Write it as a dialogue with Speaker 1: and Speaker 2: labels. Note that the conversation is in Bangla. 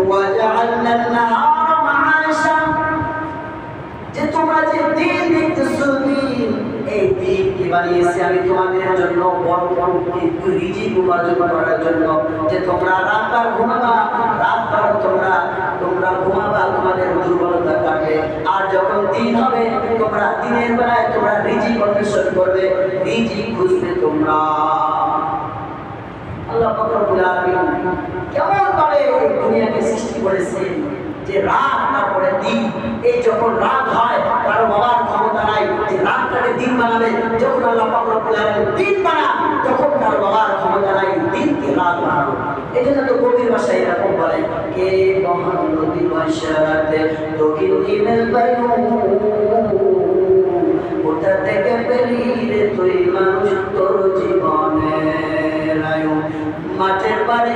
Speaker 1: وجعلنا النهار معاشا যে তোমরা যে দিন দেখতেছো দিন এই দিনকে বানিয়েছি আমি তোমাদের জন্য বড় বড় কিন্তু রিজিক উপার্জন করার জন্য যে তোমরা রাতভর ঘুমাবা রাতভর তোমরা ঘুমাবা তোমাদের দুর্বলতা কাটবে আর যখন দিন হবে তোমরা দিনের বেলায় তোমরা রিজিক অন্বেষণ করবে রিজিক খুঁজবে তোমরা আল্লাহ পাক রব্বুল আলামিন কেমন ভাবে দুনিয়াকে সৃষ্টি করেছেন যে রাত তারপরে দিন এই যখন রাত হয় কারো বাবার ক্ষমতা নাই যে রাতটাকে দিন বানাবে যখন আল্লাহ পাক রব্বুল আলামিন দিন বানান তখন কারো বাবার ক্ষমতা নাই দিনকে রাত বানানো এই জন্য তো কবির ভাষায় এরকম বলে কে মহান নদী বর্ষাতে দক্ষিণ দিনের বাইনু কোথা থেকে পেলি রে তুই মানুষ তোর জীবনের আয়ু মাঠের বাড়ি